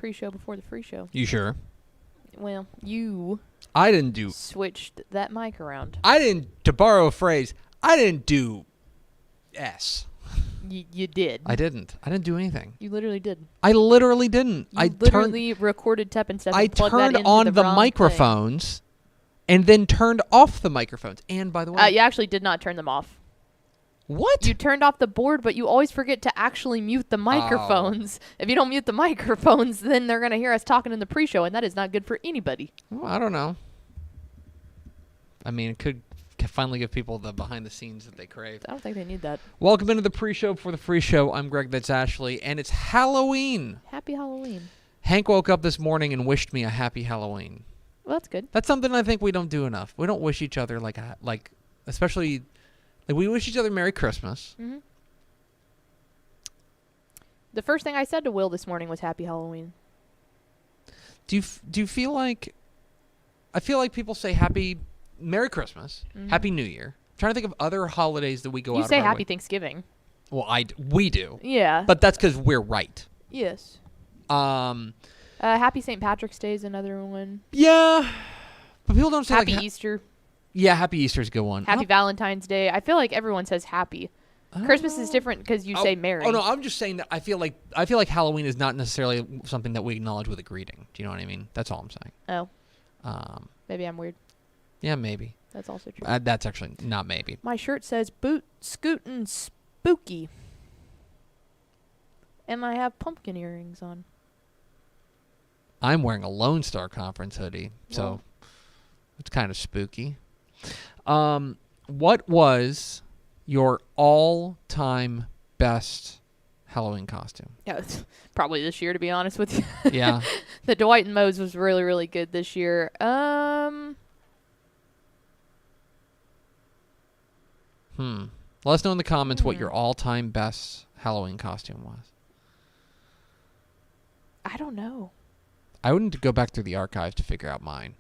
pre-show before the free show. You sure? Well, you I didn't do... switched that mic around. I didn't, to borrow a phrase, I didn't do S. You did. I didn't. I didn't do anything. You literally did. I literally didn't. You literally recorded Tep and Steph and plugged that turned into on the wrong microphones and then turned off the microphones. And by the way... you actually did not turn them off. What? You turned off the board, but you always forget to actually mute the microphones. Oh. If you don't mute the microphones, then they're going to hear us talking in the pre-show, and that is not good for anybody. Well, I don't know. I mean, it could finally give people the behind-the-scenes that they crave. I don't think they need that. Welcome into the pre-show for the free show. I'm Greg, that's Ashley, and it's Halloween. Happy Halloween. Hank woke up this morning and wished me a happy Halloween. Well, that's good. That's something I think we don't do enough. We don't wish each other especially... Like, we wish each other Merry Christmas. Mm-hmm. The first thing I said to Will this morning was Happy Halloween. Do you feel like... I feel like people say Merry Christmas, Happy New Year. I'm trying to think of other holidays that we go out of our way. You say Happy Thanksgiving. Well, we do. Yeah. But that's because we're right. Yes. Happy St. Patrick's Day is another one. Yeah. But people don't say Happy Easter. Yeah, Happy Easter's a good one. Happy Valentine's Day. I feel like everyone says happy. Christmas is different because you say merry. Oh no, I'm just saying that I feel like Halloween is not necessarily something that we acknowledge with a greeting. Do you know what I mean? That's all I'm saying. Oh. Maybe I'm weird. Yeah, maybe. That's also true. That's actually not maybe. My shirt says boot scootin' spooky. And I have pumpkin earrings on. I'm wearing a Lone Star Conference hoodie, so it's kind of spooky. What was your all-time best Halloween costume? Yeah, it's probably this year, to be honest with you. Yeah. The Dwight and Moe's was really, really good this year. Let us know in the comments what your all-time best Halloween costume was. I don't know. I wouldn't go back through the archives to figure out mine.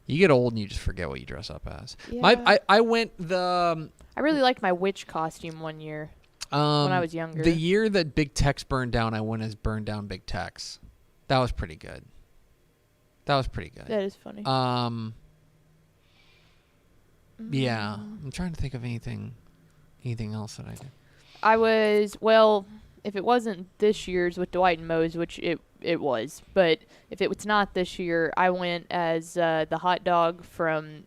You get old and you just forget what you dress up as. Yeah. I went the... I really liked my witch costume one year when I was younger. The year that Big Tex burned down, I went as Burned Down Big Tex. That was pretty good. That is funny. Yeah. I'm trying to think of anything else that I did. I was, if it wasn't this year's with Dwight and Moe's, which it was, but if it was not this year, I went as the hot dog from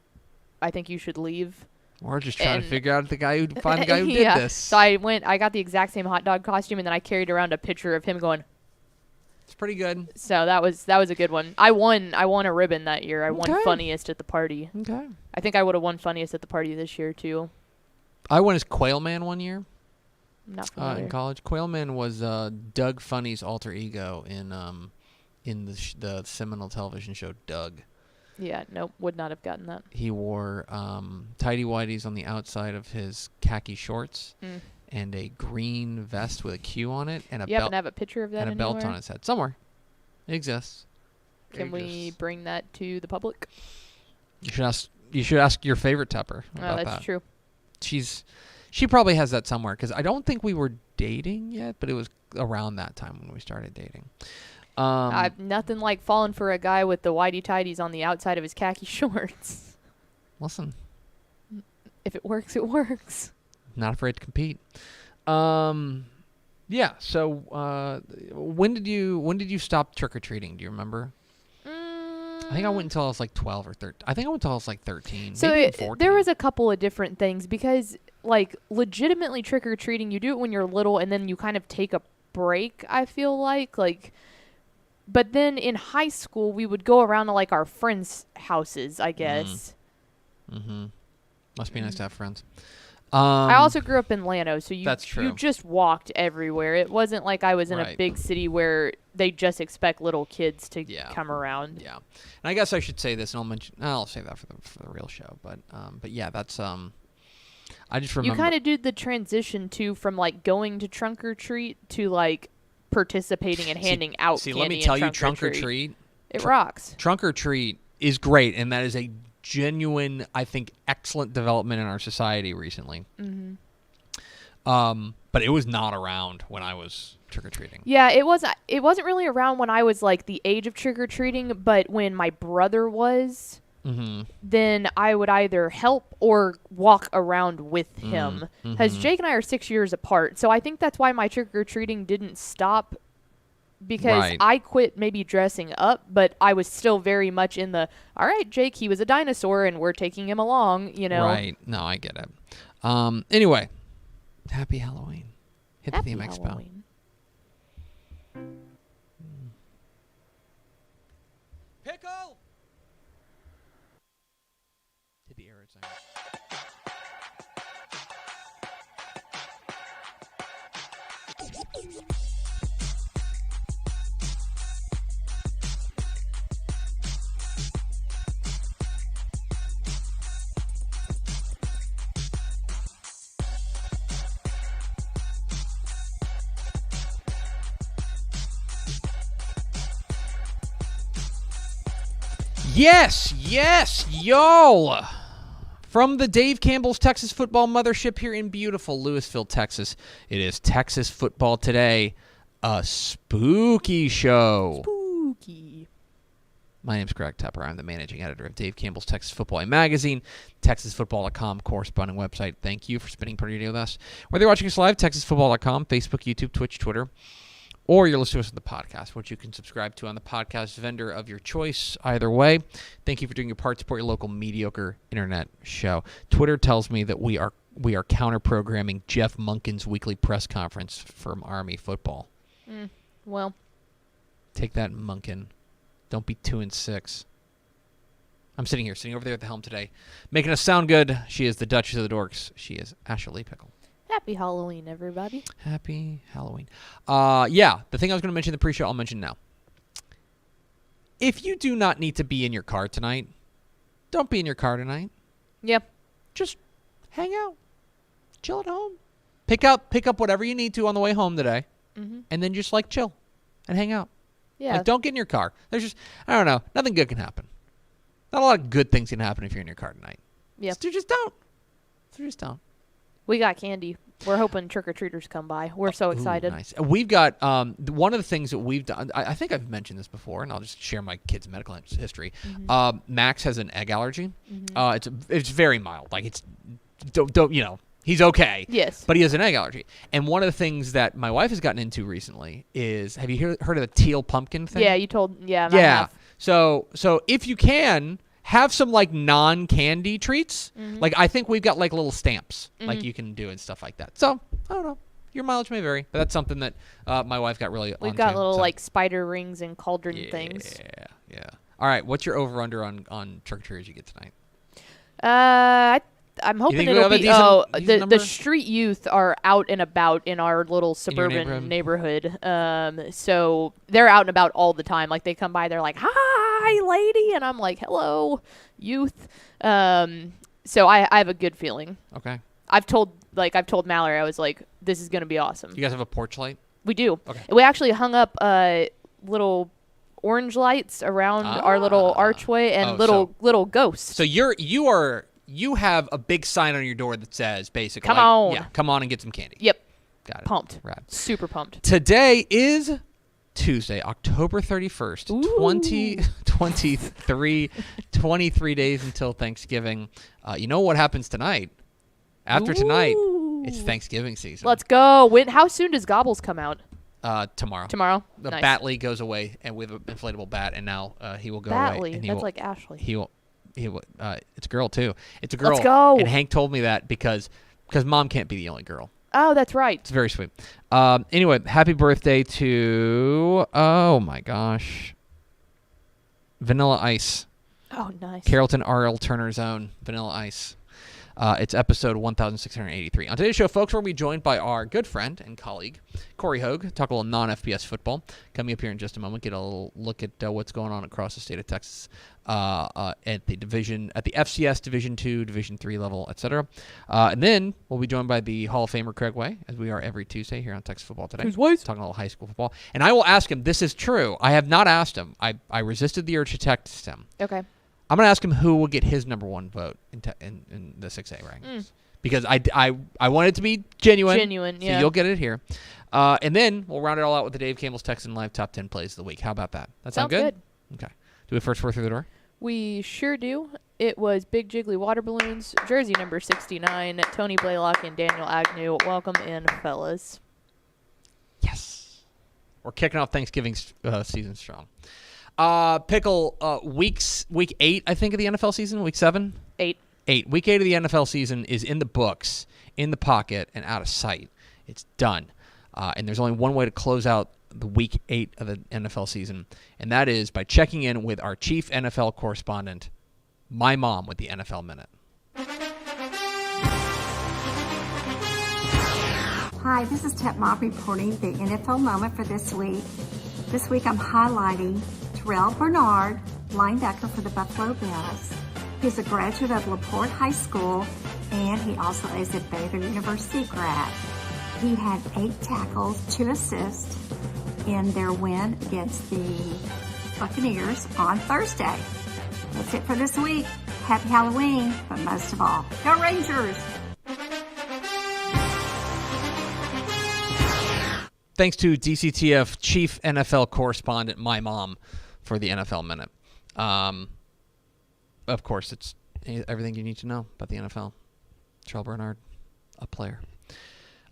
I Think You Should Leave. We're just trying to figure out the guy who did this. So I got the exact same hot dog costume, and then I carried around a picture of him going. It's pretty good. So that was a good one. I won a ribbon that year. I won funniest at the party. Okay. I think I would have won funniest at the party this year too. I won as Quail Man one year. Not familiar. In college. Quail Man was Doug Funny's alter ego in the seminal television show Doug. Yeah, nope, would not have gotten that. He wore tighty whities on the outside of his khaki shorts and a green vest with a Q on it and a belt. You happen to have a picture of that and a belt on his head somewhere. It exists. Can we bring that to the public? You should ask your favorite Tepper about that. That's true. She probably has that somewhere because I don't think we were dating yet, but it was around that time when we started dating. Nothing like falling for a guy with the whitey-tighties on the outside of his khaki shorts. Listen. If it works, it works. Not afraid to compete. Yeah, so when did you stop trick-or-treating? Do you remember? I think I went until I was like 12 or 13. I think I went until I was like 13. So maybe 14. There was a couple of different things because, like, legitimately trick-or-treating, you do it when you're little and then you kind of take a break, I feel like. But then in high school, we would go around to, like, our friends' houses, I guess. Mm-hmm. Must be nice to have friends. I also grew up in Llano, so you just walked everywhere. It wasn't like I was in a big city where they just expect little kids to come around. Yeah, and I guess I should say this, and I'll save that for the real show. But yeah, that's I just remember you kind of did the transition too from like going to trunk or treat to like participating and handing out. See, candy let me tell you, trunk or treat. It rocks. Trunk or treat is great, and that is a genuine, I think, excellent development in our society recently. Mm-hmm. But it was not around when I was trick-or-treating. Yeah, it wasn't really around when I was like the age of trick-or-treating, but when my brother was, then I would either help or walk around with him. Because Jake and I are 6 years apart, so I think that's why my trick-or-treating didn't stop, because I quit maybe dressing up, but I was still very much in the, all right, Jake, he was a dinosaur, and we're taking him along, you know. Right. No, I get it. Anyway, happy Halloween. Hit Happy the theme expo. Halloween. Pickle! Hit the arrow sign. Yes, y'all. From the Dave Campbell's Texas Football Mothership here in beautiful Lewisville, Texas, it is Texas Football Today, a spooky show. Spooky. My name's Greg Tepper. I'm the managing editor of Dave Campbell's Texas Football Magazine, TexasFootball.com corresponding website. Thank you for spending part of your day with us. Whether you're watching us live, TexasFootball.com, Facebook, YouTube, Twitch, Twitter, or you're listening to us on the podcast, which you can subscribe to on the podcast vendor of your choice. Either way, thank you for doing your part to support your local mediocre internet show. Twitter tells me that we are counter-programming Jeff Monken's weekly press conference from Army football. Well. Take that, Monken. Don't be 2-6. I'm sitting over there at the helm today, making us sound good. She is the Duchess of the Dorks. She is Ashley Pickle. Happy Halloween, everybody. Happy Halloween. Yeah, the thing I was going to mention in the pre-show, I'll mention now. If you do not need to be in your car tonight, don't be in your car tonight. Yep. Just hang out. Chill at home. Pick up whatever you need to on the way home today, and then just, like, chill and hang out. Yeah. Like, don't get in your car. There's just, I don't know, nothing good can happen. Not a lot of good things can happen if you're in your car tonight. Yeah. So just don't. We got candy. We're hoping trick-or-treaters come by. We're so excited. Ooh, nice. We've got one of the things that we've done. I think I've mentioned this before, and I'll just share my kid's medical history. Max has an egg allergy. It's very mild. Like it's don't you know, he's okay. Yes. But he has an egg allergy. And one of the things that my wife has gotten into recently is, have you heard of the teal pumpkin thing? Yeah, you told. Yeah. Yeah. I have. So if you can, have some like non-candy treats. Like I think we've got like little stamps like you can do and stuff like that. So I don't know. Your mileage may vary, but that's something that my wife got really onto. We've got little like spider rings and cauldron things. Yeah. All right. What's your over/under on trick-or-treaters you get tonight? I'm hoping it'll be the street youth are out and about in our little suburban neighborhood. So they're out and about all the time. Like they come by, they're like, "Hi, lady," and I'm like, "Hello, youth." So I have a good feeling. Okay. I've told Mallory, I was like, "This is gonna be awesome." You guys have a porch light? We do. Okay. We actually hung up little orange lights around our little archway and little ghosts. So you have a big sign on your door that says basically, come on. Yeah, come on and get some candy. Yep. Got it. Pumped. Rad. Super pumped. Today is Tuesday, October 31st, 2023, 23 days until Thanksgiving. You know what happens tonight? After tonight, it's Thanksgiving season. Let's go. How soon does Gobbles come out? Tomorrow. Tomorrow? The Nice. Batley goes away and with an inflatable bat, and now he will go away. Batley. That's like Ashley. He will. It's a girl too. It's a girl. Let's go. And Hank told me that because Mom can't be the only girl. Oh, that's right. It's very sweet. Anyway, happy birthday to, oh my gosh, Vanilla Ice. Oh, nice. Carrollton R.L. Turner's own Vanilla Ice. It's episode 1683. On today's show, folks, we're going to be joined by our good friend and colleague, Cory Hogue, talk a little non-FBS football. Coming up here in just a moment, get a little look at what's going on across the state of Texas at the FCS Division II, Division III level, etc. And then we'll be joined by the Hall of Famer Craig Way, as we are every Tuesday here on Texas Football Today. Talking a little high school football. And I will ask him, this is true. I have not asked him. I resisted the urge to text him. Okay. I'm going to ask him who will get his number one vote in the 6A rankings. Because I want it to be genuine. Genuine, yeah. So you'll get it here. And then we'll round it all out with the Dave Campbell's Texan Live Top 10 Plays of the Week. How about that? That sound good? Okay. Do we first four through the door? We sure do. It was Big Jiggly Water Balloons, jersey number 69, Tony Blaylock and Daniel Agnew. Welcome in, fellas. Yes. We're kicking off Thanksgiving season strong. Pickle, week 8, I think, of the NFL season. Week 7? 8. Week 8 of the NFL season is in the books, in the pocket, and out of sight. It's done. And there's only one way to close out the week 8 of the NFL season, and that is by checking in with our chief NFL correspondent, my mom, with the NFL Minute. Hi, this is Tep Mob reporting the NFL moment for this week. This week I'm highlighting Terrell Bernard, linebacker for the Buffalo Bills. He's a graduate of LaPorte High School, and he also is a Baylor University grad. He had 8 tackles, 2 assists in their win against the Buccaneers on Thursday. That's it for this week. Happy Halloween, but most of all, go Rangers! Thanks to DCTF chief NFL correspondent, my mom, for the NFL Minute. Of course, it's everything you need to know about the NFL. Terrell Bernard, a player.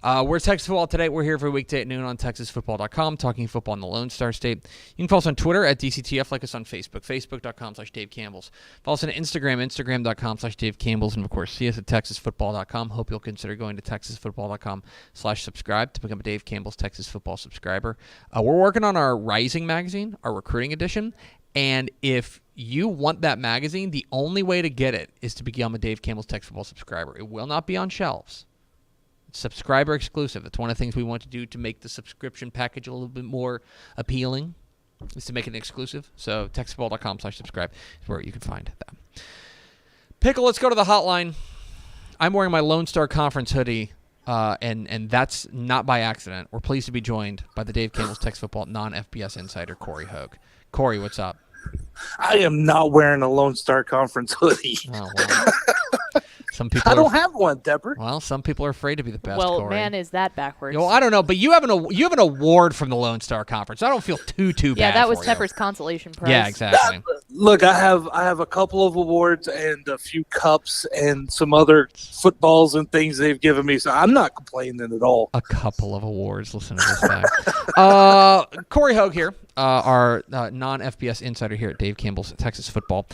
We're Texas Football Today. We're here every weekday at noon on TexasFootball.com, talking football in the Lone Star State. You can follow us on Twitter at DCTF, like us on Facebook, Facebook.com/Dave Campbell's. Follow us on Instagram, Instagram.com/Dave Campbell's, and of course, see us at TexasFootball.com. Hope you'll consider going to TexasFootball.com/subscribe to become a Dave Campbell's Texas Football subscriber. We're working on our Rising magazine, our recruiting edition, and if you want that magazine, the only way to get it is to become a Dave Campbell's Texas Football subscriber. It will not be on shelves. Subscriber exclusive. That's one of the things we want to do to make the subscription package a little bit more appealing, is to make it exclusive. So TexasFootball.com/subscribe is where you can find that. Pickle, let's go to the hotline. I'm wearing my Lone Star Conference hoodie, and that's not by accident. We're pleased to be joined by the Dave Campbell's Texas Football non-FBS insider, Cory Hogue. Cory, what's up? I am not wearing a Lone Star Conference hoodie. Oh, well. Some people I don't have one, Deborah. Well, some people are afraid to be the best. Well, Cory. man, is that backwards? I don't know, but you have an award from the Lone Star Conference. I don't feel too bad. Yeah, that was for you. Tepper's consolation prize. Yeah, exactly. Look, I have a couple of awards and a few cups and some other footballs and things they've given me, so I'm not complaining at all. A couple of awards. Listen to this guy. Cory Hogue here, our non-FBS insider here at Dave Campbell's Texas Football.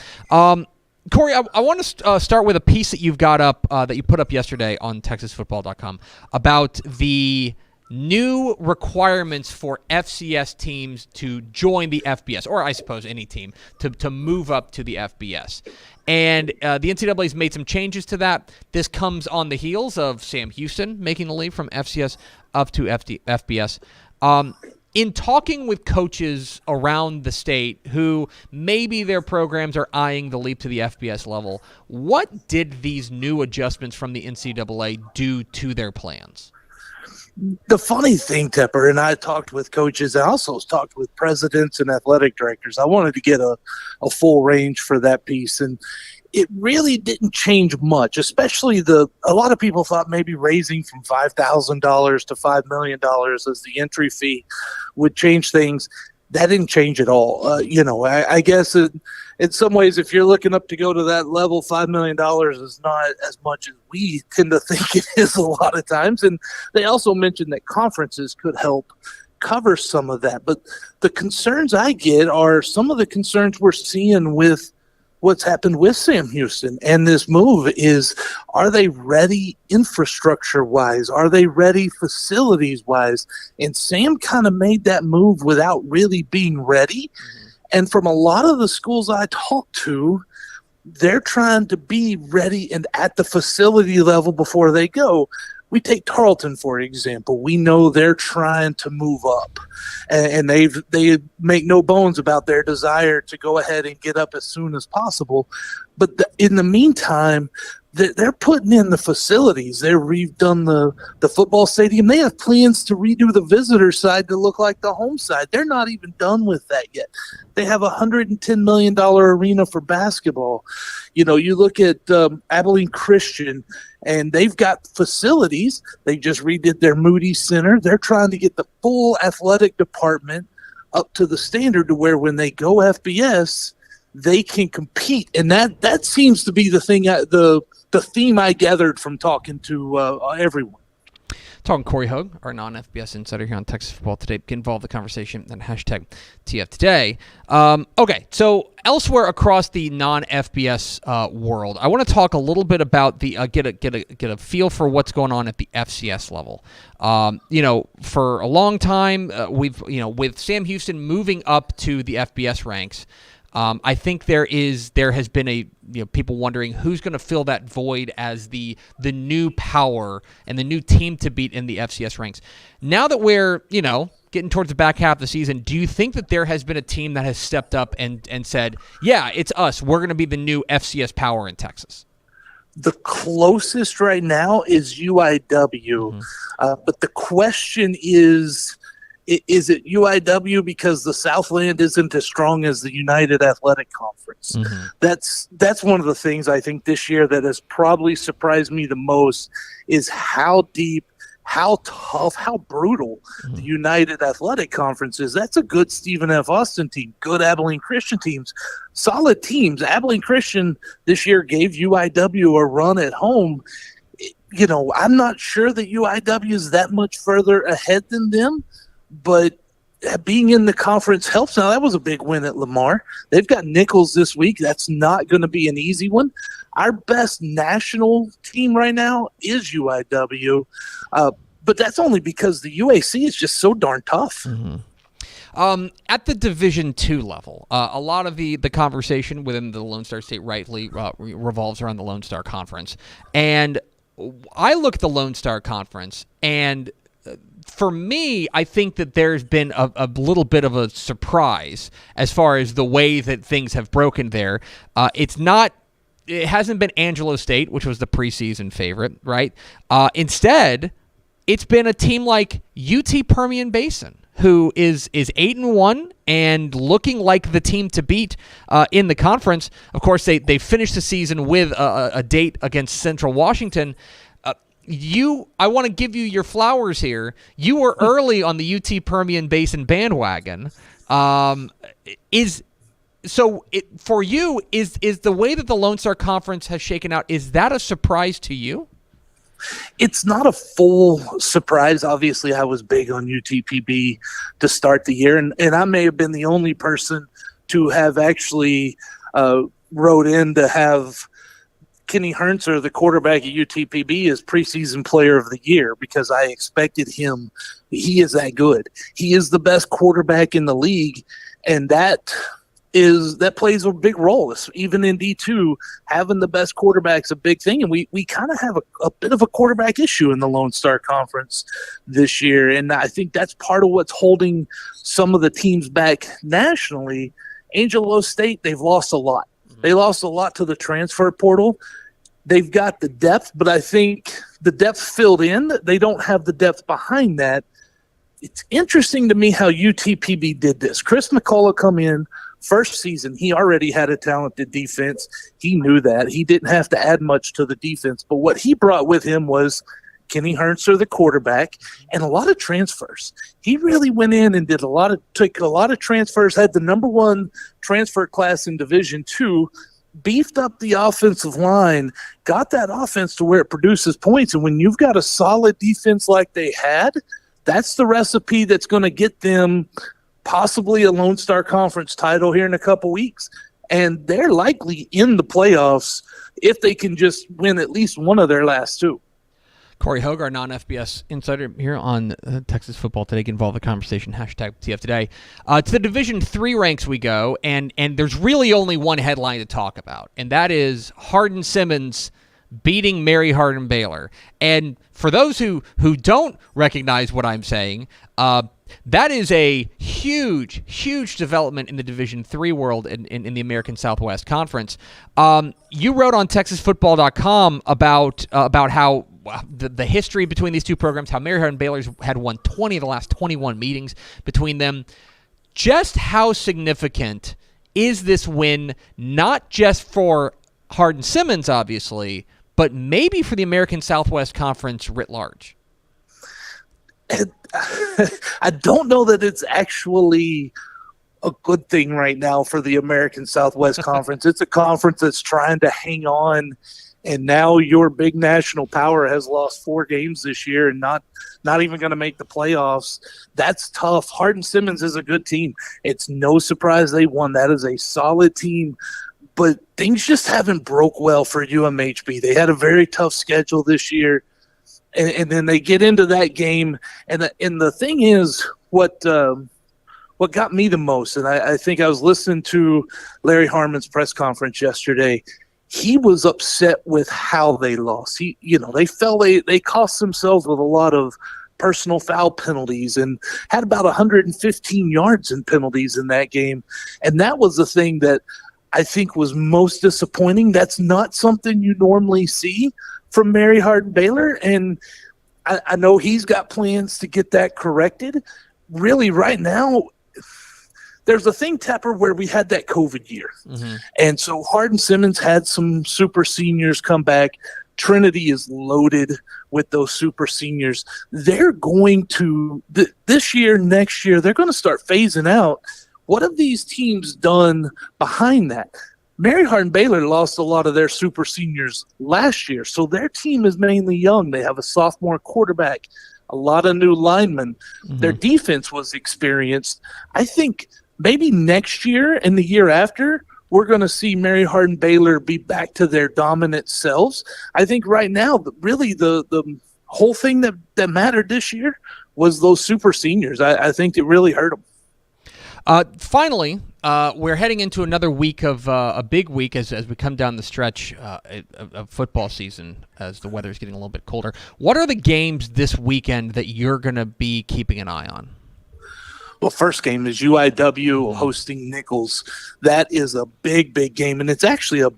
Cory, I want to start with a piece that you've got up, that you put up yesterday on TexasFootball.com about the new requirements for FCS teams to join the FBS, or I suppose any team, to move up to the FBS. And the NCAA's made some changes to that. This comes on the heels of Sam Houston making the leap from FCS up to FBS. In talking with coaches around the state who maybe their programs are eyeing the leap to the FBS level, what did these new adjustments from the NCAA do to their plans? The funny thing, Tepper, and I talked with coaches, I also talked with presidents and athletic directors. I wanted to get a full range for that piece, and it really didn't change much, especially a lot of people thought maybe raising from $5,000 to $5 million as the entry fee would change things. That didn't change at all. I guess in some ways, if you're looking up to go to that level, $5 million is not as much as we tend to think it is a lot of times. And they also mentioned that conferences could help cover some of that. But the concerns I get are some of the concerns we're seeing with what's happened with Sam Houston and this move is, are they ready infrastructure-wise? Are they ready facilities-wise? And Sam kind of made that move without really being ready. And from a lot of the schools I talked to, they're trying to be ready and at the facility level before they go. We take Tarleton, for example. We know they're trying to move up, and they make no bones about their desire to go ahead and get up as soon as possible. But in the meantime, they're putting in the facilities. They've redone the football stadium. They have plans to redo the visitor side to look like the home side. They're not even done with that yet. They have a $110 million arena for basketball. You know, you look at Abilene Christian, and they've got facilities. They just redid their Moody Center. They're trying to get the full athletic department up to the standard to where when they go FBS, they can compete. And that seems to be the thing, the theme I gathered from talking to everyone. Talking Cory Hogue, our non-FBS insider here on Texas Football Today. Get involved in the conversation and hashtag TF Today. Okay, so elsewhere across the non-FBS world, I want to talk a little bit about the get a feel for what's going on at the FCS level. You know, for a long time, with Sam Houston moving up to the FBS ranks, I think there has been people wondering who's going to fill that void as the new power and the new team to beat in the FCS ranks. Now that we're, getting towards the back half of the season, do you think that there has been a team that has stepped up and said, yeah, it's us. We're going to be the new FCS power in Texas? The closest right now is UIW. But the question is it UIW because the Southland isn't as strong as the United Athletic Conference? That's one of the things I think this year that has probably surprised me the most is how deep, how tough, how brutal the United Athletic Conference is. That's a good Stephen F. Austin team, good Abilene Christian teams, solid teams. Abilene Christian this year gave UIW a run at home. I'm not sure that UIW is that much further ahead than them, but being in the conference helps. Now, that was a big win at Lamar. They've got Nichols this week. That's not going to be an easy one. Our best national team right now is UIW, but that's only because the UAC is just so darn tough. At the Division II level, a lot of the conversation within the Lone Star State rightly revolves around the Lone Star Conference. And I look at the Lone Star Conference, and for me, I think that there's been a little bit of a surprise as far as the way that things have broken there. It hasn't been Angelo State, which was the preseason favorite, right? Instead, it's been a team like UT Permian Basin, who is 8-1 and looking like the team to beat in the conference. Of course, they finished the season with a date against Central Washington. I want to give you your flowers here. You were early on the UT Permian Basin bandwagon. For you, is the way that the Lone Star Conference has shaken out, is that a surprise to you? It's not a full surprise. Obviously, I was big on UTPB to start the year, and I may have been the only person to have actually wrote in to have Kenny Hernser, the quarterback at UTPB, as preseason player of the year because I expected him. He is that good. He is the best quarterback in the league, and that plays a big role. Even in D2, having the best quarterback's a big thing, and we kind of have a bit of a quarterback issue in the Lone Star Conference this year, and I think that's part of what's holding some of the teams back nationally. Angelo State, they've lost a lot. They lost a lot to the transfer portal. They've got the depth, but I think the depth filled in. They don't have the depth behind that. It's interesting to me how UTPB did this. Chris McCullough come in, first season, he already had a talented defense. He knew that. He didn't have to add much to the defense. But what he brought with him was Kenny Hernser, the quarterback, and a lot of transfers. He really went in and took a lot of transfers, had the number one transfer class in Division II, beefed up the offensive line, got that offense to where it produces points. And when you've got a solid defense like they had, that's the recipe that's going to get them possibly a Lone Star Conference title here in a couple weeks. And they're likely in the playoffs if they can just win at least one of their last two. Cory Hogue, our non-FBS insider here on Texas Football Today. Get involved in the conversation, hashtag TF Today. To the Division III ranks we go, and there's really only one headline to talk about, and that is Hardin-Simmons beating Mary Hardin-Baylor. And for those who don't recognize what I'm saying, That is a huge, huge development in the Division III world in the American Southwest Conference. You wrote on TexasFootball.com about how the history between these two programs, how Mary Hardin Baylor's had won 20 of the last 21 meetings between them. Just how significant is this win, not just for Hardin Simmons, obviously, but maybe for the American Southwest Conference writ large? I don't know that it's actually a good thing right now for the American Southwest Conference. It's a conference that's trying to hang on, and now your big national power has lost 4 games this year and not even going to make the playoffs. That's tough. Hardin Simmons is a good team. It's no surprise they won. That is a solid team. But things just haven't broke well for UMHB. They had a very tough schedule this year. And then they get into that game, and the thing is, what got me the most, and I think I was listening to Larry Harmon's press conference yesterday. He was upset with how they lost. They felt they cost themselves with a lot of personal foul penalties and had about 115 yards in penalties in that game, and that was the thing that I think was most disappointing. That's not something you normally see from Mary Hardin Baylor, and I know he's got plans to get that corrected. Really, right now, there's a thing, Tepper, where we had that COVID year, and so Hardin Simmons had some super seniors come back. Trinity is loaded with those super seniors. They're going to this year, next year, they're going to start phasing out. What have these teams done behind that? Mary Hardin Baylor lost a lot of their super seniors last year, so their team is mainly young. They have a sophomore quarterback, a lot of new linemen. Their defense was experienced. I think maybe next year and the year after, we're going to see Mary Hardin Baylor be back to their dominant selves. I think right now, really the whole thing that mattered this year was those super seniors. I think it really hurt them. Finally, we're heading into another week of a big week as we come down the stretch of football season as the weather's getting a little bit colder. What are the games this weekend that you're going to be keeping an eye on? Well, first game is UIW hosting Nichols. That is a big, big game, and it's actually a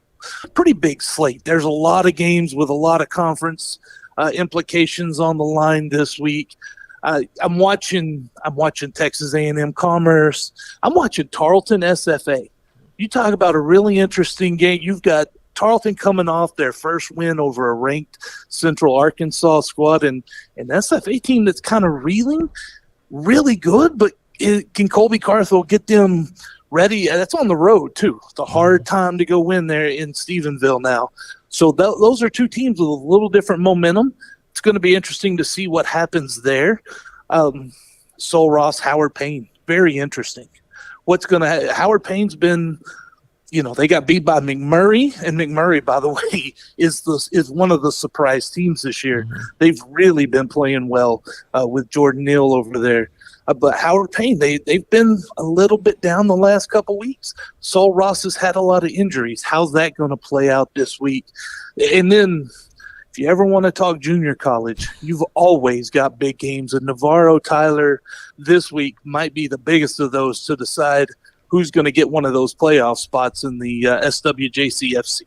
pretty big slate. There's a lot of games with a lot of conference implications on the line this week. I'm watching Texas A&M Commerce. I'm watching Tarleton SFA. You talk about a really interesting game. You've got Tarleton coming off their first win over a ranked Central Arkansas squad, and an SFA team that's kind of reeling, really good, but can Colby Carthel get them ready? That's on the road, too. It's a hard time to go win there in Stephenville now. So those are two teams with a little different momentum. It's going to be interesting to see what happens there. Sol Ross, Howard Payne, very interesting. Howard Payne's been, they got beat by McMurray, and McMurray, by the way, is one of the surprise teams this year. They've really been playing well with Jordan Neal over there. But Howard Payne, they've been a little bit down the last couple weeks. Sol Ross has had a lot of injuries. How's that going to play out this week? And then, if you ever want to talk junior college, you've always got big games. And Navarro Tyler this week might be the biggest of those to decide who's going to get one of those playoff spots in the SWJCFC.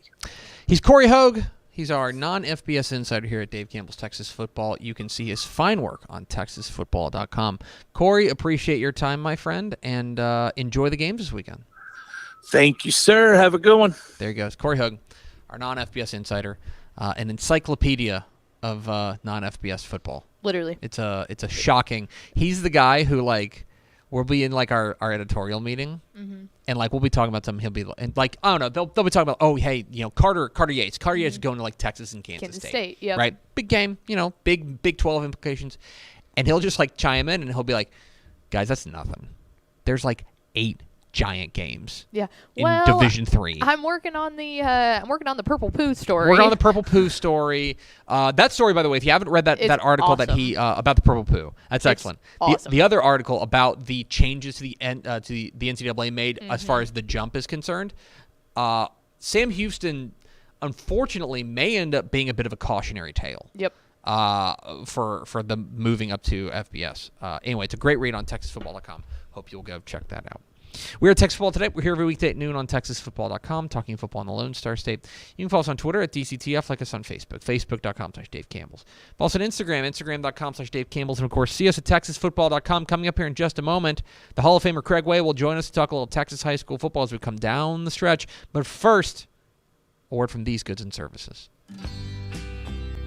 He's Cory Hogue. He's our non-FBS insider here at Dave Campbell's Texas Football. You can see his fine work on TexasFootball.com. Cory, appreciate your time, my friend, and enjoy the games this weekend. Thank you, sir. Have a good one. There he goes. Cory Hogue, our non-FBS insider. An encyclopedia of non-FBS football. Literally. It's a shocking. He's the guy who, we'll be in, our editorial meeting, and, we'll be talking about something. He'll be, and, I don't know, they'll be talking about, hey, Carter Yates. Carter Yates is going to, Texas and Kansas State. Yep. Right? Big game, big 12 implications. And he'll just, chime in, and he'll be like, guys, that's nothing. There's, 8 giant games. Yeah. In Division III. I'm working on the Purple Poo story. Working on the Purple Poo story. That story, by the way, if you haven't read that article awesome. that he about the Purple Poo, that's excellent. Awesome. The other article about the changes to the NCAA made as far as the jump is concerned. Sam Houston, unfortunately, may end up being a bit of a cautionary tale. Yep. for the moving up to FBS. Anyway, it's a great read on TexasFootball.com. Hope you'll go check that out. We're at Texas Football Today. We're here every weekday at noon on TexasFootball.com, talking football in the Lone Star State. You can follow us on Twitter at DCTF, like us on Facebook, Facebook.com/Dave Campbell's. Follow us on Instagram, Instagram.com/Dave Campbell's. And, of course, see us at TexasFootball.com. Coming up here in just a moment, the Hall of Famer Craig Way will join us to talk a little Texas high school football as we come down the stretch. But first, a word from these goods and services.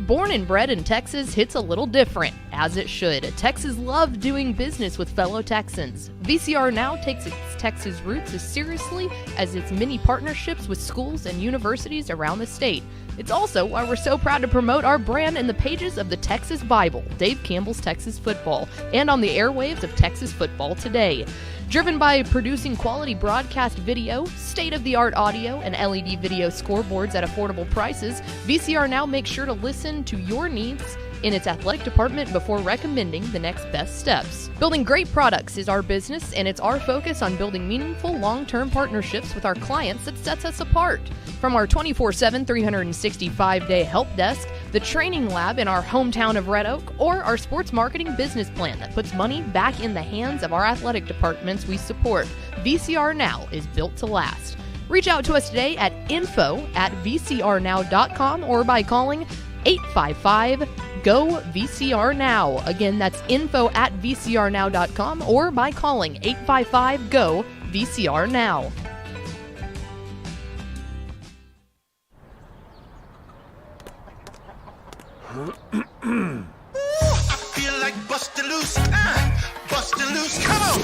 Born and bred in Texas hits a little different, as it should. Texas loves doing business with fellow Texans. VCR Now takes its Texas roots as seriously as its many partnerships with schools and universities around the state. It's also why we're so proud to promote our brand in the pages of the Texas Bible, Dave Campbell's Texas Football, and on the airwaves of Texas Football Today. Driven by producing quality broadcast video, state-of-the-art audio, and LED video scoreboards at affordable prices, VCR Now makes sure to listen to your needs in its athletic department before recommending the next best steps. Building great products is our business, and it's our focus on building meaningful, long-term partnerships with our clients that sets us apart. From our 24/7, 365-day help desk, the training lab in our hometown of Red Oak, or our sports marketing business plan that puts money back in the hands of our athletic departments we support, VCR Now is built to last. Reach out to us today at info@vcrnow.com or by calling 855-GO-VCR-NOW. Again, that's info@vcrnow.com or by calling 855-GO-VCR-NOW. I feel like bustin' loose, bustin' loose. Come on,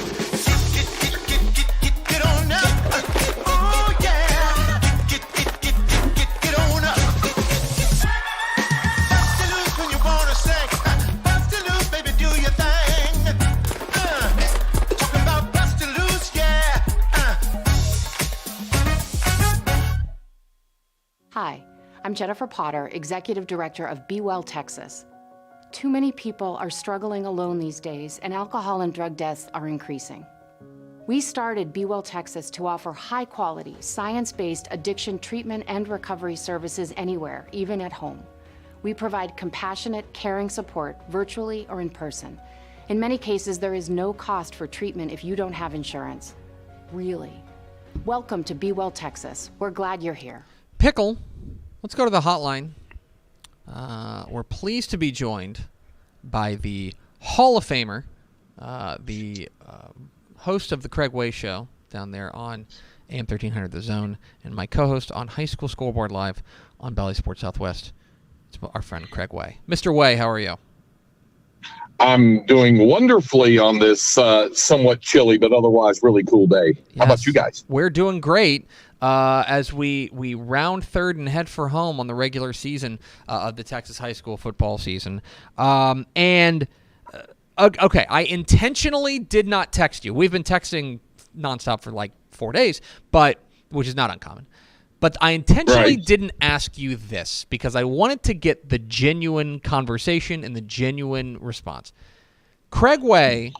get on up. Oh yeah, get on up. Bustin' loose when you wanna sing. Bustin' loose, baby, do your thing. Talking about bustin' loose, yeah. Hi, I'm Jennifer Potter, Executive Director of Be Well Texas. Too many people are struggling alone these days, and alcohol and drug deaths are increasing. We started Be Well Texas to offer high-quality, science-based addiction treatment and recovery services anywhere, even at home. We provide compassionate, caring support virtually or in person. In many cases, there is no cost for treatment if you don't have insurance. Really. Welcome to Be Well Texas. We're glad you're here. Pickle, let's go to the hotline. We're pleased to be joined by the Hall of Famer, the host of the Craig Way Show down there on AM 1300 The Zone, and my co-host on High School Scoreboard Live on Bally Sports Southwest. It's our friend Craig Way. Mr. Way, how are you? I'm doing wonderfully on this somewhat chilly but otherwise really cool day. Yes. How about you guys? We're doing great as we round third and head for home on the regular season of the Texas high school football season. Okay, I intentionally did not text you. We've been texting nonstop for like 4 days, which is not uncommon. But I intentionally didn't ask you this because I wanted to get the genuine conversation and the genuine response. Craig Way,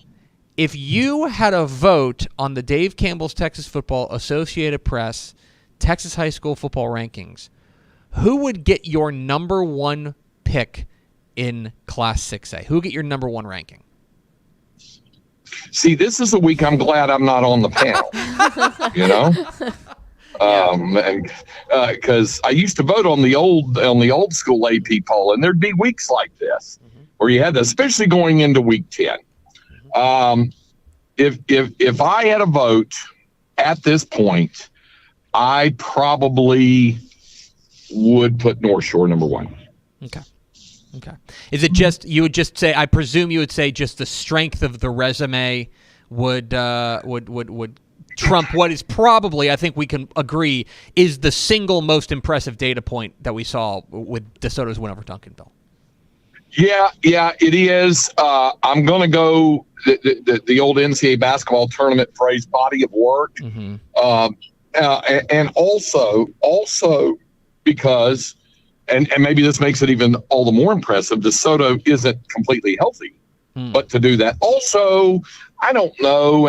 if you had a vote on the Dave Campbell's Texas Football Associated Press Texas high school football rankings, who would get your number one pick in Class 6A? Who would get your number one ranking? See, this is a week I'm glad I'm not on the panel, you know? Because I used to vote on the old school AP poll, and there'd be weeks like this where you had, especially going into week 10. If I had a vote at this point, I probably would put North Shore number one. Okay. Is it just you would just say? I presume you would say just the strength of the resume would trump what is probably, I think we can agree, is the single most impressive data point that we saw with DeSoto's win over Duncanville. Yeah, it is. I'm going to go the old NCAA basketball tournament phrase, body of work. Mm-hmm. And also because, and maybe this makes it even all the more impressive, DeSoto isn't completely healthy. But to do that. Also, I don't know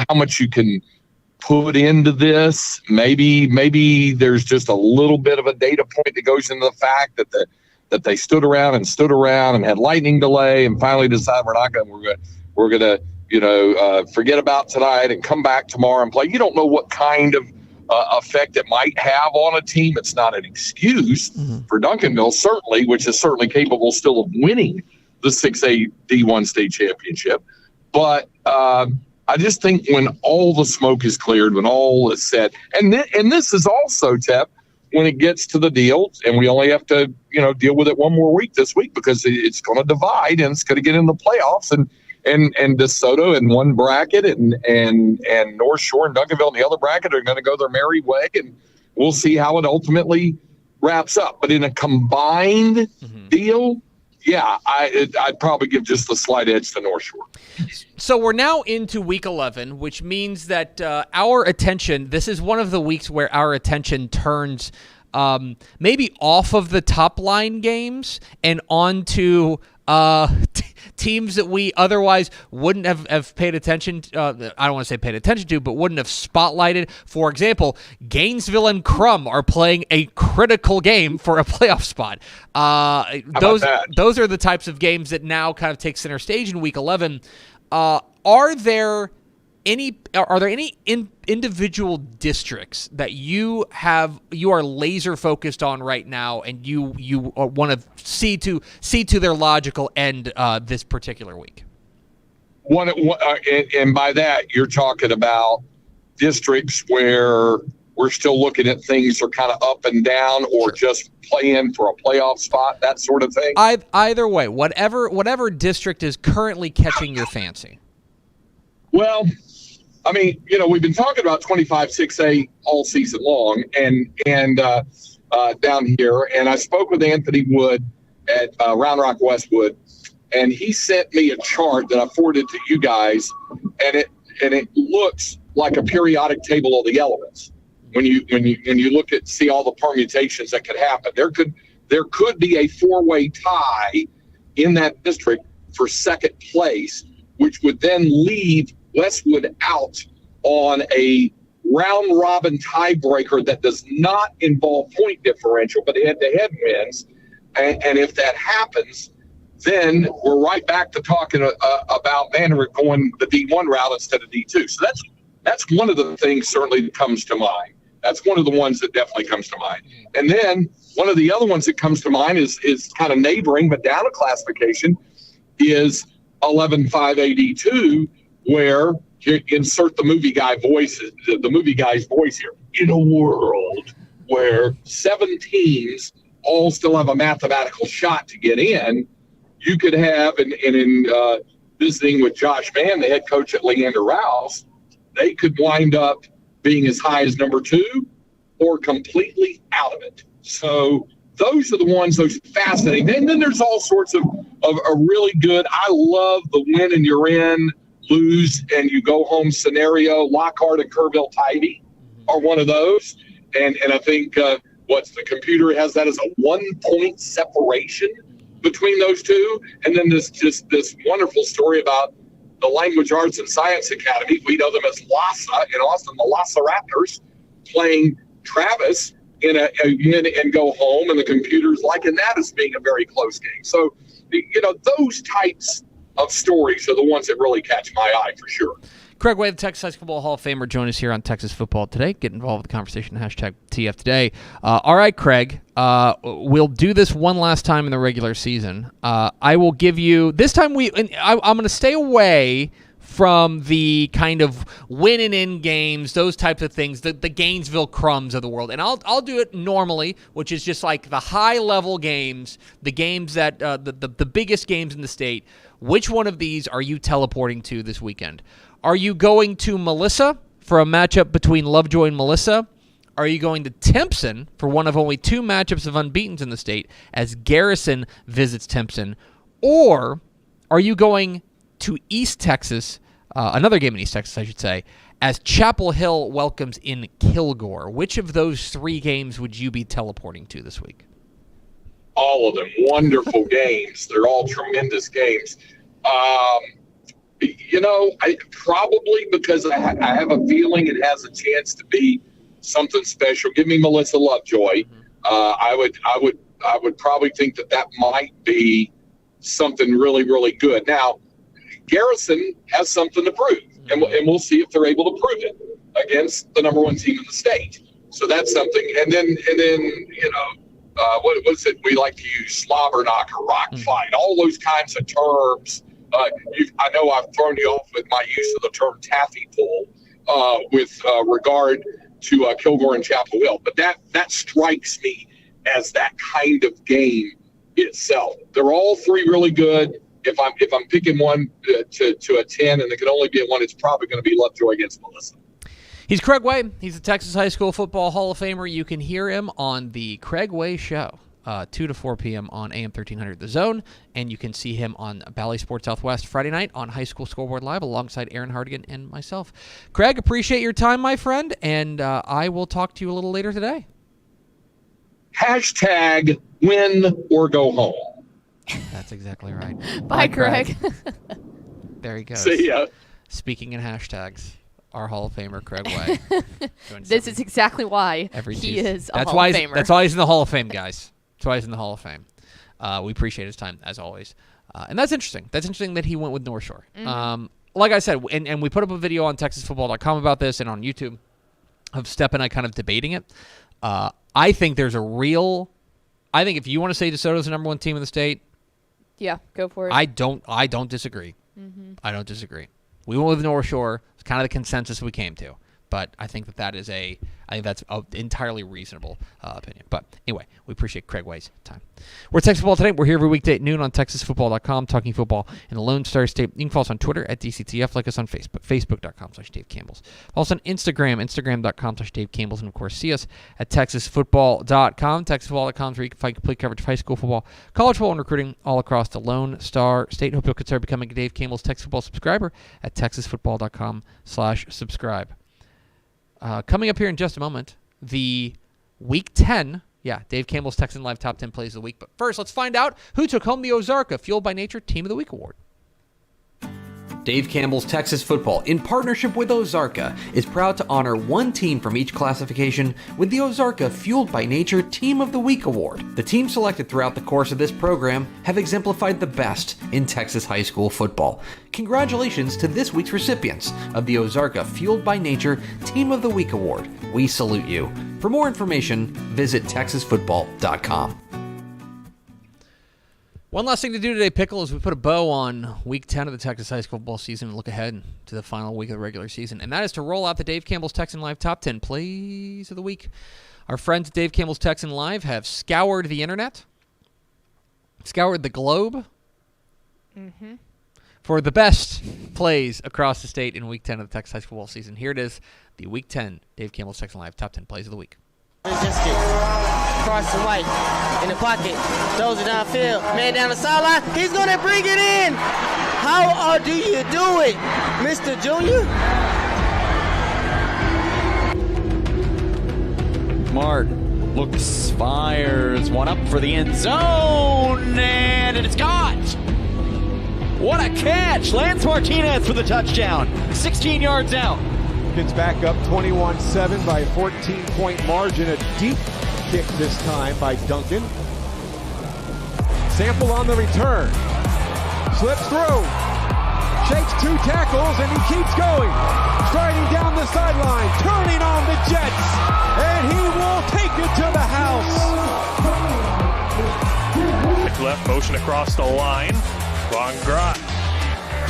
how much you can put into this. Maybe there's just a little bit of a data point that goes into the fact that that they stood around and had lightning delay and finally decided we're gonna forget about tonight and come back tomorrow and play. You don't know what kind of effect it might have on a team. It's not an excuse for Duncanville, certainly, which is certainly capable still of winning the 6A D1 state championship. But I just think when all the smoke is cleared, when all is said, and this is also, Tep, when it gets to the deal, and we only have to deal with it one more week this week because it's going to divide and it's going to get in the playoffs, and DeSoto in one bracket and North Shore and Duncanville in the other bracket are going to go their merry way, and we'll see how it ultimately wraps up. But in a combined deal, yeah, I'd probably give just the slight edge to North Shore. So we're now into week 11, which means that our attention, this is one of the weeks where our attention turns maybe off of the top line games and onto teams that we otherwise wouldn't have paid attention to, I don't want to say paid attention to, but wouldn't have spotlighted. For example, Gainesville and Crum are playing a critical game for a playoff spot. Those are the types of games that now kind of take center stage in week 11. Are there any individual districts that you are laser focused on right now, and you want to see to their logical end this particular week? And by that you're talking about districts where we're still looking at things are kind of up and down, or just playing for a playoff spot, that sort of thing. Either way, whatever district is currently catching your fancy. Well, I mean, we've been talking about 25-6A all season long, and down here. And I spoke with Anthony Wood at Round Rock Westwood, and he sent me a chart that I forwarded to you guys, and it looks like a periodic table of the elements. When you look at see all the permutations that could happen, there could be a four-way tie in that district for second place, which would then leave Westwood out on a round-robin tiebreaker that does not involve point differential, but head-to-head wins. And if that happens, then we're right back to talking about Vanderbilt going the D1 route instead of D2. So that's one of the things certainly that comes to mind. That's one of the ones that definitely comes to mind. And then one of the other ones that comes to mind is kind of neighboring, but down a classification, is 11-5AD2, where you insert the movie guy's voice here. In a world where 7 teams all still have a mathematical shot to get in, you could have, and in visiting with Josh Mann, the head coach at Leander Rouse, they could wind up being as high as number 2 or completely out of it. So those are the ones, those fascinating. And then there's all sorts of a really good, I love the win and you're in, lose and you go home scenario. Lockhart and Kerrville Tybee are one of those. And I think the computer has that as a 1 point separation between those two. And then this wonderful story about the Language Arts and Science Academy. We know them as LASA in Austin, the LASA Raptors, playing Travis in a win and go home, and the computer's liking that as being a very close game. So, those types of stories are the ones that really catch my eye for sure. Craig Way, the Texas High School Football Hall of Famer, join us here on Texas Football Today. Get involved with the conversation, hashtag TF Today. All right, Craig, we'll do this one last time in the regular season. I will give you, this time I'm going to stay away from the kind of winning in games, those types of things, the Gainesville Crumbs of the world. And I'll do it normally, which is just like the high-level games, the games that, the biggest games in the state. Which one of these are you teleporting to this weekend? Are you going to Melissa for a matchup between Lovejoy and Melissa? Are you going to Timpson for one of only 2 matchups of unbeatens in the state as Garrison visits Timpson? Or are you going to East Texas, another game in East Texas, I should say, as Chapel Hill welcomes in Kilgore? Which of those 3 games would you be teleporting to this week? All of them. Wonderful games. They're all tremendous games. I probably, because I have a feeling it has a chance to be something special. Give me Melissa Lovejoy. I would I would probably think that might be something really, really good. Now, Garrison has something to prove, and we'll see if they're able to prove it against the number one team in the state. So that's something. And then what was it? We like to use slobber knocker, rock fight, all those kinds of terms. I know I've thrown you off with my use of the term taffy pull with regard to Kilgore and Chapel Hill, but that strikes me as that kind of game itself. They're all three really good. If I'm picking one to a 10, and there can only be one, it's probably going to be Lovejoy against Melissa. He's Craig Way. He's a Texas High School Football Hall of Famer. You can hear him on the Craig Way Show, 2 to 4 p.m. on AM 1300 The Zone, and you can see him on Bally Sports Southwest Friday night on High School Scoreboard Live alongside Aaron Hardigan and myself. Craig, appreciate your time, my friend, and I will talk to you a little later today. Hashtag win or go home. That's exactly right. Bye, Craig. There he goes. See ya. Speaking in hashtags, our Hall of Famer, Craig Way. This is exactly why every he Tuesday. is a Hall of Famer. That's why he's in the Hall of Fame, guys. That's why he's in the Hall of Fame. We appreciate his time, as always. And that's interesting. That's interesting that he went with North Shore. Like I said, and we put up a video on TexasFootball.com about this and on YouTube of Stepp and I kind of debating it. I think there's a real... I think if you want to say DeSoto's the number one team in the state... Yeah, go for it. I don't disagree. I don't disagree. We went with North Shore. It's kind of the consensus we came to. But I think that's an entirely reasonable opinion. But anyway, we appreciate Craig Way's time. We're Texas Football Today. We're here every weekday at noon on TexasFootball.com, talking football in the Lone Star State. You can follow us on Twitter at DCTF, like us on Facebook, Facebook.com/Dave Campbell's. Follow us on Instagram, Instagram.com/Dave Campbell's, and of course, see us at TexasFootball.com. TexasFootball.com is where you can find complete coverage of high school football, college football, and recruiting all across the Lone Star State. Hope you'll consider becoming a Dave Campbell's Texas Football subscriber at TexasFootball.com/subscribe. Coming up here in just a moment, the Week 10, Dave Campbell's Texan Live Top 10 Plays of the Week. But first, let's find out who took home the Ozarka Fueled by Nature Team of the Week award. Dave Campbell's Texas Football, in partnership with Ozarka, is proud to honor one team from each classification with the Ozarka Fueled by Nature Team of the Week award. The teams selected throughout the course of this program have exemplified the best in Texas high school football. Congratulations to this week's recipients of the Ozarka Fueled by Nature Team of the Week award. We salute you. For more information, visit TexasFootball.com. One last thing to do today, Pickle, is we put a bow on Week 10 of the Texas high school football season and look ahead to the final week of the regular season. And that is to roll out the Dave Campbell's Texan Live Top 10 Plays of the Week. Our friends at Dave Campbell's Texan Live have scoured the internet, scoured the globe for the best plays across the state in Week 10 of the Texas high school football season. Here it is, the Week 10 Dave Campbell's Texan Live Top 10 Plays of the Week. Just cross the white in the pocket, throws it downfield, man down the sideline. He's gonna bring it in. How do you do it, Mr. Junior? Mart looks, fires one up for the end zone, and it's caught. What a catch! Lance Martinez for the touchdown, 16 yards out. It's back up 21-7 by a 14-point margin. A deep kick this time by Duncan. Sample on the return. Slips through. Shakes two tackles and he keeps going. Striding down the sideline. Turning on the Jets. And he will take it to the house. Left motion across the line. Von Grott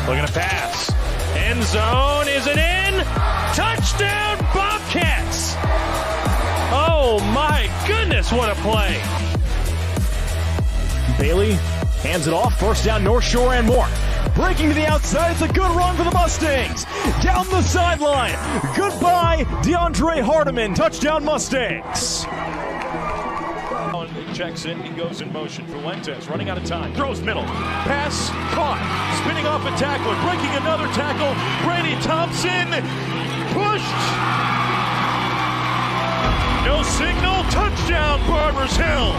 looking to pass. End zone, is it in? Touchdown Bobcats! Oh my goodness, what a play! Bailey hands it off, first down North Shore and more. Breaking to the outside, it's a good run for the Mustangs. Down the sideline, goodbye DeAndre Hardiman, touchdown Mustangs. Checks in, he goes in motion. Fuentes running out of time, throws middle, pass caught, spinning off a tackler, breaking another tackle. Brady Thompson pushed. No signal, touchdown Barbers Hill.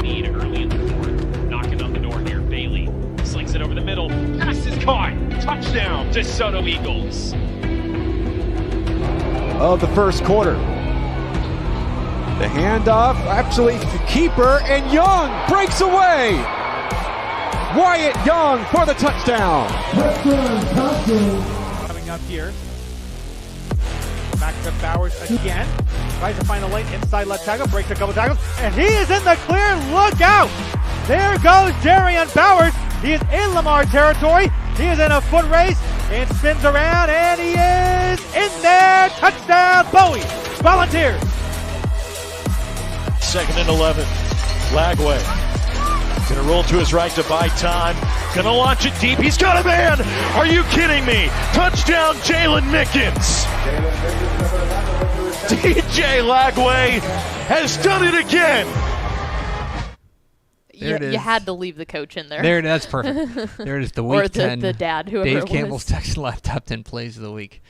Need early in the fourth, knocking on the door here. Bailey slings it over the middle, pass is caught, touchdown DeSoto Eagles. Of the first quarter. The handoff, actually, the keeper, and Young breaks away. Wyatt Young for the touchdown. Coming up here. Back to Bowers again. Tries to find a lane inside left tackle. Breaks a couple tackles. And he is in the clear. Look out. There goes Jarian Bowers. He is in Lamar territory. He is in a foot race and spins around. And he is in there. Touchdown, Bowie. Volunteers. 2nd and 11. Lagway. Gonna roll to his right to buy time. Gonna launch it deep. He's got a man. Are you kidding me? Touchdown, Jalen Mickens. DJ Lagway has done it again. There it is. You had to leave the coach in there. There, that's perfect. There it is. The week or 10. the dad, whoever Dave it was. Campbell's Texan Live Top 10 Plays of the Week.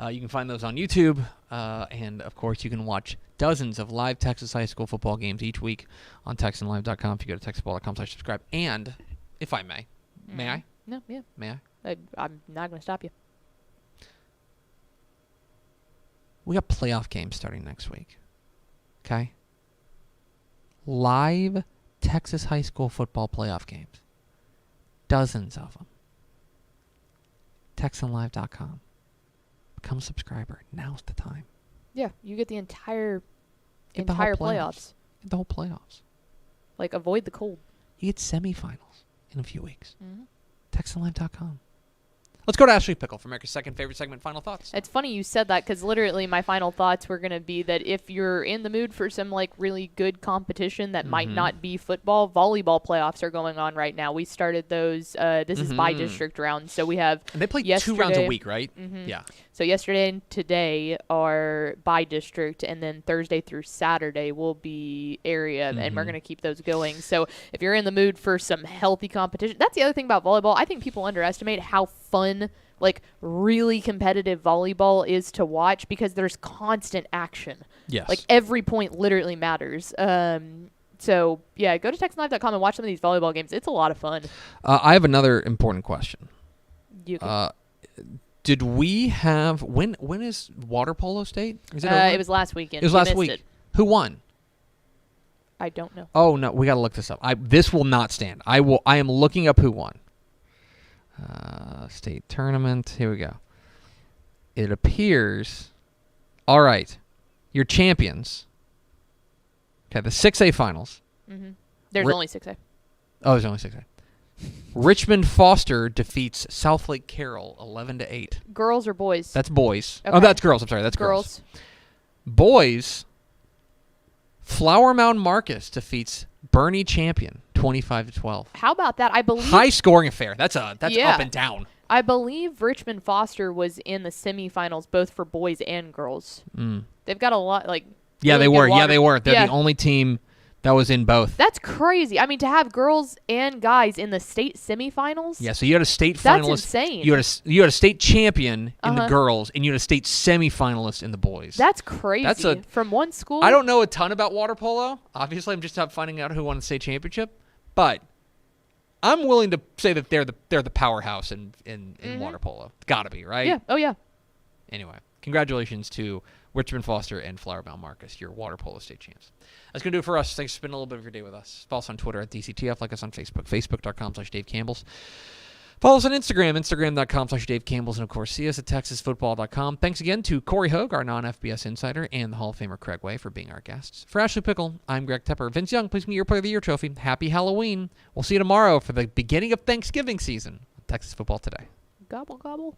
You can find those on YouTube, and of course, you can watch dozens of live Texas high school football games each week on TexanLive.com. If you go to TexasFootball.com/subscribe, and if I may I? No, yeah. May I? I'm not going to stop you. We got playoff games starting next week. Okay? Live Texas high school football playoff games. Dozens of them. TexanLive.com. Become a subscriber. Now's the time. Yeah, you get the entire Get the whole playoffs. Get the whole playoffs. Like, avoid the cold. You get semifinals in a few weeks. Mm-hmm. TexanLive.com. Let's go to Ashley Pickle for America's second favorite segment, Final Thoughts. It's funny you said that because literally my final thoughts were going to be that if you're in the mood for some like really good competition that might not be football, volleyball playoffs are going on right now. We started those. This is by district rounds. So we have And they play 2 rounds a week, right? Yeah. So yesterday and today are by district, and then Thursday through Saturday will be area, and we're going to keep those going. So if you're in the mood for some healthy competition, that's the other thing about volleyball. I think people underestimate how fun, like really competitive volleyball is to watch because there's constant action. Yes. Like every point literally matters. So yeah, go to TexanLive.com and watch some of these volleyball games. It's a lot of fun. I have another important question. You can. Did we have when is water polo state? Is it It was last weekend. It was You last missed week. it. Who won? I don't know. Oh no, we got to look this up. This will not stand. I am looking up who won. State tournament. Here we go. It appears. All right, your champions. Okay, the 6A finals. There's only 6A. Oh, there's only 6A. Richmond Foster defeats Southlake Carroll 11-8. Girls or boys? That's boys. Okay. Oh, that's girls. I'm sorry. That's girls. Boys. Flower Mound Marcus defeats Bernie Champion 25-12. How about that? I believe High scoring affair. That's up Yeah. and down. I believe Richmond Foster was in the semifinals both for boys and girls. They've got a lot like Yeah, really they good were. water- Yeah, they were. They're Yeah. the only team that was in both. That's crazy. I mean, to have girls and guys in the state semifinals. Yeah, so you had a state That's finalist. insane. You had a state champion in the girls, and you had a state semifinalist in the boys. That's crazy. From one school. I don't know a ton about water polo. Obviously, I'm just out finding out who won the state championship, but I'm willing to say that they're the powerhouse in water polo. Got to be, right? Yeah. Oh yeah. Anyway, congratulations to Richmond Foster and Flower Mound Marcus, your water polo state champs. That's going to do it for us. Thanks for spending a little bit of your day with us. Follow us on Twitter at DCTF. Like us on Facebook, facebook.com/Dave Campbell's. Follow us on Instagram, instagram.com/Dave Campbell's. And, of course, see us at texasfootball.com. Thanks again to Cory Hogue, our non-FBS insider, and the Hall of Famer Craig Way for being our guests. For Ashley Pickle, I'm Greg Tepper. Vince Young, please meet your Player of the Year trophy. Happy Halloween. We'll see you tomorrow for the beginning of Thanksgiving season. Texas Football Today. Gobble, gobble.